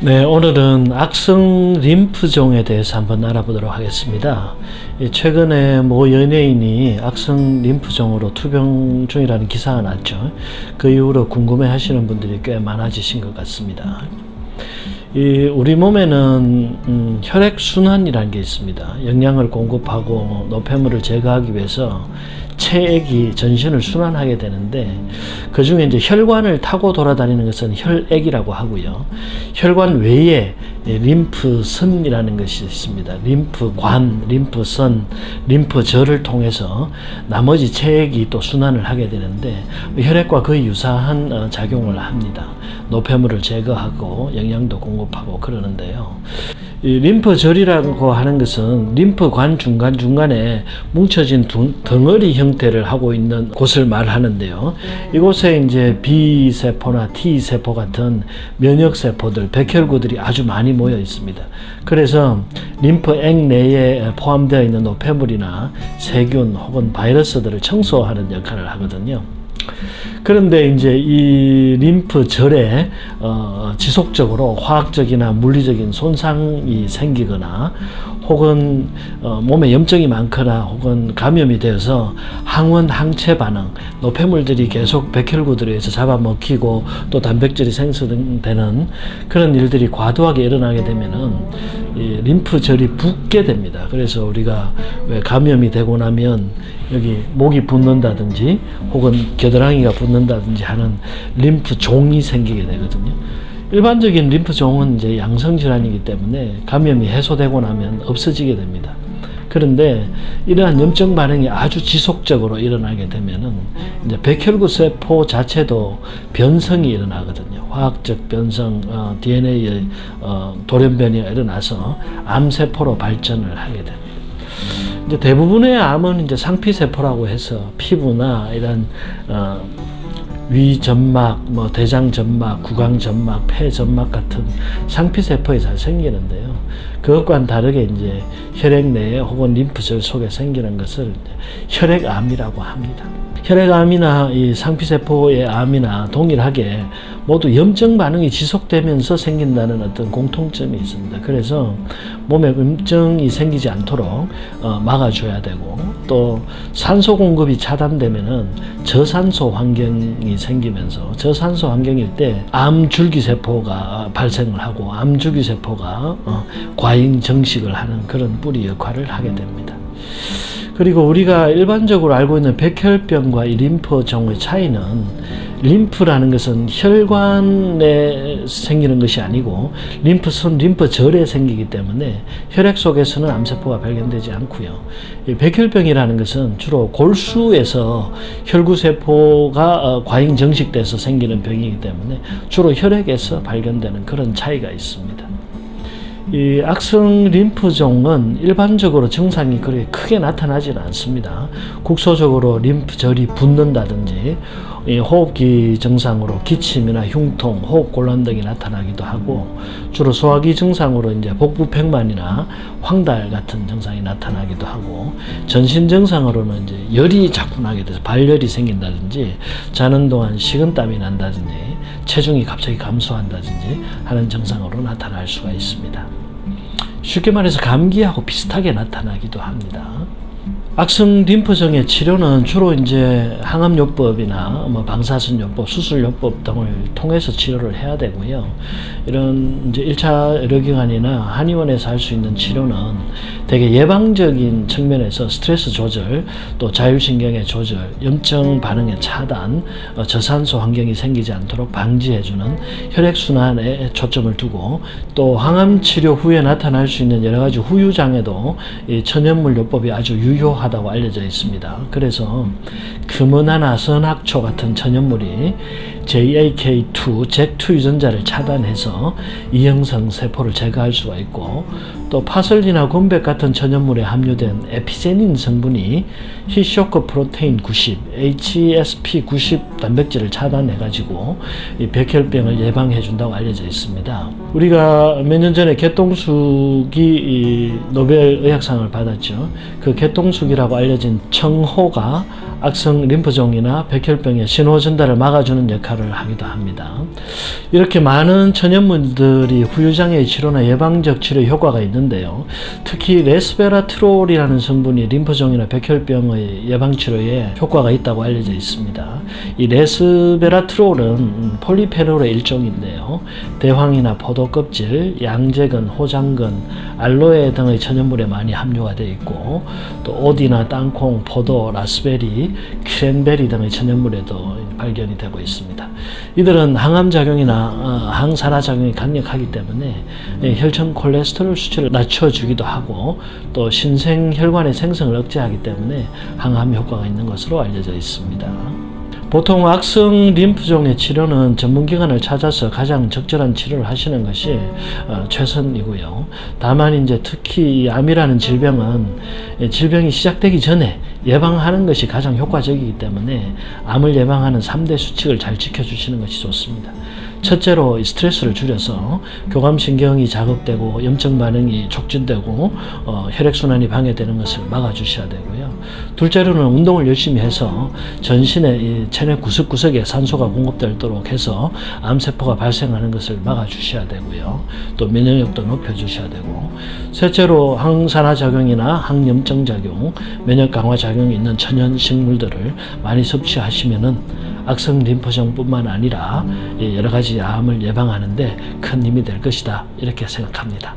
네, 오늘은 악성 림프종에 대해서 한번 알아보도록 하겠습니다. 최근에 모 연예인이 악성 림프종으로 투병 중이라는 기사가 났죠. 그 이후로 궁금해 하시는 분들이 꽤 많아지신 것 같습니다. 우리 몸에는 혈액순환이라는 게 있습니다. 영양을 공급하고 노폐물을 제거하기 위해서 체액이 전신을 순환하게 되는데, 그 중에 이제 혈관을 타고 돌아다니는 것은 혈액이라고 하고요. 혈관 외에 림프선이라는 것이 있습니다. 림프관, 림프선, 림프절을 통해서 나머지 체액이 또 순환을 하게 되는데, 혈액과 거의 유사한 작용을 합니다. 노폐물을 제거하고 영양도 공급하고 그러는데요. 이 림프절이라고 하는 것은 림프관 중간중간에 뭉쳐진 덩어리 형태를 하고 있는 곳을 말하는데요. 이곳에 이제 B세포나 T세포 같은 면역세포들, 백혈구들이 아주 많이 모여 있습니다. 그래서 림프액 내에 포함되어 있는 노폐물이나 세균 혹은 바이러스들을 청소하는 역할을 하거든요. 그런데 이제 이 림프절에 지속적으로 화학적이나 물리적인 손상이 생기거나 혹은 몸에 염증이 많거나 혹은 감염이 되어서 항원 항체 반응, 노폐물들이 계속 백혈구들에 의해서 잡아먹히고 또 단백질이 생성되는 그런 일들이 과도하게 일어나게 되면은 이 림프절이 붓게 됩니다. 그래서 우리가 왜 감염이 되고 나면 여기 목이 붓는다든지 혹은 겨드랑이가 붓는다든지 하는 림프종이 생기게 되거든요. 일반적인 림프종은 이제 양성질환이기 때문에 감염이 해소되고 나면 없어지게 됩니다. 그런데 이러한 염증 반응이 아주 지속적으로 일어나게 되면은 이제 백혈구 세포 자체도 변성이 일어나거든요. 화학적 변성, DNA의 돌연변이가 일어나서 암세포로 발전을 하게 됩니다. 이제 대부분의 암은 이제 상피세포라고 해서 피부나 이런 위점막, 대장점막, 구강점막, 폐점막 같은 상피세포에 잘 생기는데요. 그것과는 다르게 이제 혈액 내에 혹은 림프절 속에 생기는 것을 혈액암이라고 합니다. 혈액암이나 이 상피세포의 암이나 동일하게 모두 염증 반응이 지속되면서 생긴다는 어떤 공통점이 있습니다. 그래서 몸에 염증이 생기지 않도록 막아줘야 되고, 또 산소 공급이 차단되면은 저산소 환경이 생기면서 저산소 환경일 때 암줄기세포가 발생을 하고 암줄기세포가 과잉 정식을 하는 그런 뿌리 역할을 하게 됩니다. 그리고 우리가 일반적으로 알고 있는 백혈병과 이 림프종의 차이는, 림프라는 것은 혈관에 생기는 것이 아니고 림프선, 림프절에 생기기 때문에 혈액 속에서는 암세포가 발견되지 않고요. 이 백혈병이라는 것은 주로 골수에서 혈구세포가 과잉 정식돼서 생기는 병이기 때문에 주로 혈액에서 발견되는 그런 차이가 있습니다. 이 악성 림프종은 일반적으로 증상이 그렇게 크게 나타나지는 않습니다. 국소적으로 림프절이 붓는다든지 호흡기 증상으로 기침이나 흉통, 호흡곤란 등이 나타나기도 하고, 주로 소화기 증상으로 이제 복부팽만이나 황달 같은 증상이 나타나기도 하고, 전신 증상으로는 이제 열이 자꾸 나게 돼서 발열이 생긴다든지, 자는 동안 식은땀이 난다든지, 체중이 갑자기 감소한다든지 하는 증상으로 나타날 수가 있습니다. 쉽게 말해서 감기하고 비슷하게 나타나기도 합니다. 악성 림프종의 치료는 주로 이제 항암요법이나 방사선요법, 수술요법 등을 통해서 치료를 해야 되고요. 이런 이제 1차 의료기관이나 한의원에서 할 수 있는 치료는 되게 예방적인 측면에서 스트레스 조절, 또 자율신경의 조절, 염증 반응의 차단, 저산소 환경이 생기지 않도록 방지해주는 혈액순환에 초점을 두고, 또 항암 치료 후에 나타날 수 있는 여러 가지 후유장에도 이 천연물 요법이 아주 유효하다고 알려져 있습니다. 그래서 금은화나 선악초 같은 천연물이 JAK2, 잭2 유전자를 차단해서 이형성 세포를 제거할 수가 있고, 또 파슬리나 곰백 같은 천연물에 함유된 에피제닌 성분이 히쇼크 프로테인 90, HSP90 단백질을 차단해가지고 이 백혈병을 예방해준다고 알려져 있습니다. 우리가 몇 년 전에 개똥쑥이 노벨 의학상을 받았죠. 그 개똥쑥이라고 알려진 청호가 악성 림프종이나 백혈병의 신호 전달을 막아주는 역할을 하기도 합니다. 이렇게 많은 천연물들이 후유장애 치료나 예방적 치료 효과가 있는데요. 특히 레스베라트롤이라는 성분이 림프종이나 백혈병의 예방치료에 효과가 있다고 알려져 있습니다. 이 레스베라트롤은 폴리페놀의 일종인데요. 대황이나 포도 껍질, 양재근, 호장근, 알로에 등의 천연물에 많이 함유가 되어 있고, 또 오디나 땅콩, 포도, 라스베리, 크랜베리 등의 천연물에도 발견이 되고 있습니다. 이들은 항암작용이나 항산화작용이 강력하기 때문에 혈청 콜레스테롤 수치를 낮춰주기도 하고, 또 신생혈관의 생성을 억제하기 때문에 항암 효과가 있는 것으로 알려져 있습니다. 보통 악성 림프종의 치료는 전문기관을 찾아서 가장 적절한 치료를 하시는 것이 최선이고요. 다만 이제 특히 이 암이라는 질병은 질병이 시작되기 전에 예방하는 것이 가장 효과적이기 때문에 암을 예방하는 3대 수칙을 잘 지켜주시는 것이 좋습니다. 첫째로 스트레스를 줄여서 교감신경이 자극되고 염증 반응이 촉진되고 혈액순환이 방해되는 것을 막아주셔야 되고요. 둘째로는 운동을 열심히 해서 전신의 체내 구석구석에 산소가 공급되도록 해서 암세포가 발생하는 것을 막아주셔야 되고요. 또 면역력도 높여주셔야 되고, 셋째로 항산화작용이나 항염증 작용, 면역 강화 작용이 있는 천연식물들을 많이 섭취하시면은 악성 림프종뿐만 아니라 여러 가지 암을 예방하는 데 큰 힘이 될 것이다, 이렇게 생각합니다.